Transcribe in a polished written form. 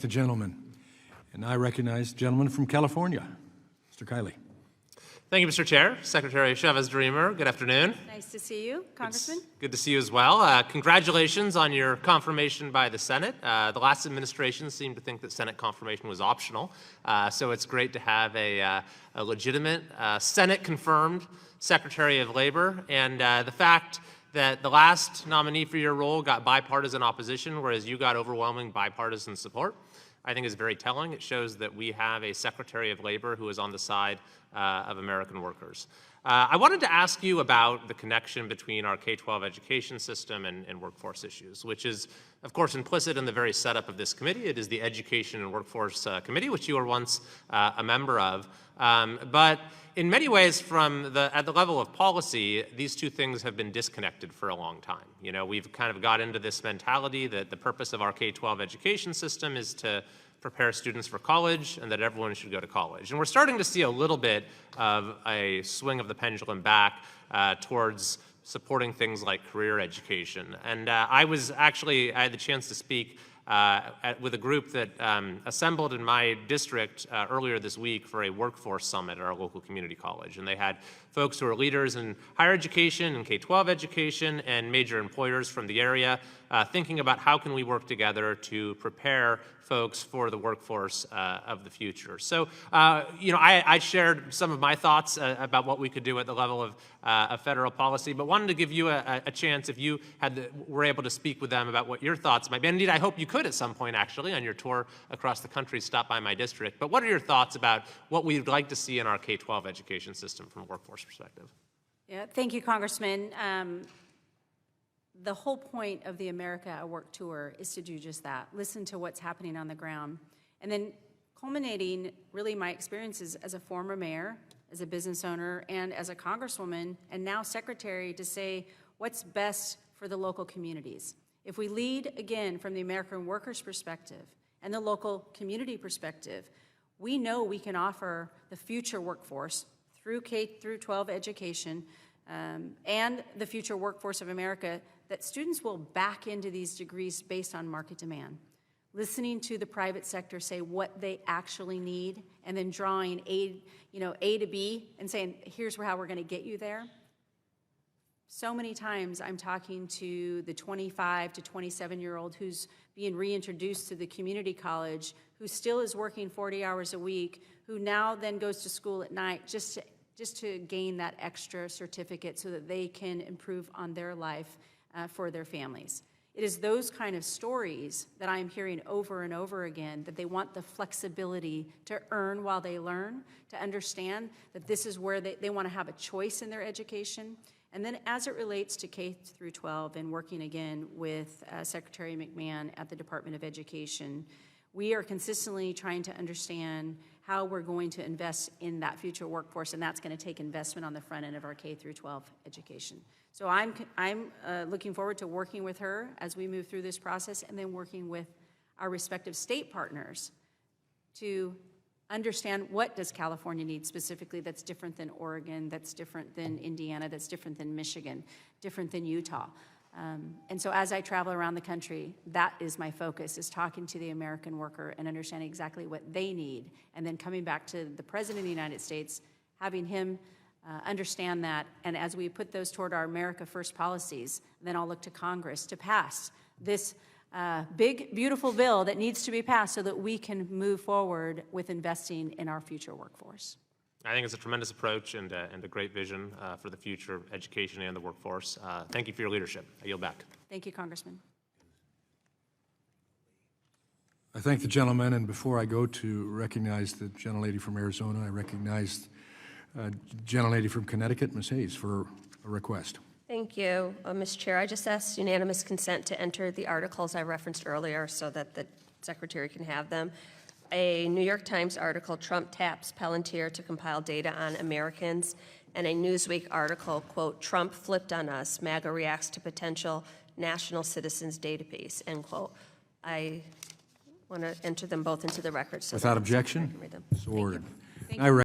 The gentleman. And I recognize the gentleman from California, Mr. Kiley. Thank you, Mr. Chair. Secretary Chavez-DeRemer, good afternoon. Nice to see you, Congressman. Good to see you as well. Congratulations on your confirmation by the Senate. The last administration seemed to think that Senate confirmation was optional, so it's great to have a legitimate Senate-confirmed Secretary of Labor, and the fact that the last nominee for your role got bipartisan opposition, whereas you got overwhelming bipartisan support, I think is very telling. It shows that we have a Secretary of Labor who is on the side of American workers. I wanted to ask you about the connection between our K-12 education system and workforce issues, which is, of course, implicit in the very setup of this committee. It is the Education and Workforce Committee, which you were once a member of. But in many ways, at the level of policy, these two things have been disconnected for a long time. You know, we've kind of got into this mentality that the purpose of our K-12 education system is to prepare students for college and that everyone should go to college. And we're starting to see a little bit of a swing of the pendulum back towards supporting things like career education. And I had the chance to speak with a group that assembled in my district earlier this week for a workforce summit at our local community college. And they had folks who are leaders in higher education and K-12 education and major employers from the area thinking about how can we work together to prepare folks for the workforce of the future. So, I shared some of my thoughts about what we could do at the level of federal policy, but wanted to give you a chance if you were able to speak with them about what your thoughts might be. And indeed, I hope you could at some point, actually, on your tour across the country, stop by my district. But what are your thoughts about what we'd like to see in our K-12 education system from a workforce perspective? Yeah, thank you, Congressman. The whole point of the America at Work tour is to do just that, listen to what's happening on the ground. And then culminating really my experiences as a former mayor, as a business owner, and as a congresswoman, and now secretary, to say what's best for the local communities. If we lead, again, from the American workers' perspective and the local community perspective, we know we can offer the future workforce through K-12 education and the future workforce of America, that students will back into these degrees based on market demand. Listening to the private sector say what they actually need, and then drawing A to B and saying, here's how we're going to get you there. So many times I'm talking to the 25 to 27-year-old who's being reintroduced to the community college, who still is working 40 hours a week, who now then goes to school at night just to gain that extra certificate so that they can improve on their life for their families. It is those kind of stories that I'm hearing over and over again, that they want the flexibility to earn while they learn, to understand that this is where they want to have a choice in their education. And then as it relates to K-12 and working again with Secretary McMahon at the Department of Education, we are consistently trying to understand how we're going to invest in that future workforce, and that's going to take investment on the front end of our K-12 education. So I'm looking forward to working with her as we move through this process, and then working with our respective state partners to understand what does California need specifically that's different than Oregon, that's different than Indiana, that's different than Michigan, different than Utah. And so as I travel around the country, that is my focus, is talking to the American worker and understanding exactly what they need, and then coming back to the President of the United States, having him understand that, and as we put those toward our America First policies, then I'll look to Congress to pass this big, beautiful bill that needs to be passed so that we can move forward with investing in our future workforce. I think it's a tremendous approach and a great vision for the future of education and the workforce. Thank you for your leadership. I yield back. Thank you, Congressman. I thank the gentleman, and before I go to recognize the gentlelady from Arizona, I recognize the gentlelady from Connecticut, Ms. Hayes, for a request. Thank you, Ms. Chair. I just asked unanimous consent to enter the articles I referenced earlier so that the Secretary can have them. A New York Times article, Trump taps Palantir to compile data on Americans, and a Newsweek article, quote, Trump flipped on us, MAGA reacts to potential national citizens database, end quote. I want to enter them both into the record. So without objection, read them. so ordered. Thank you.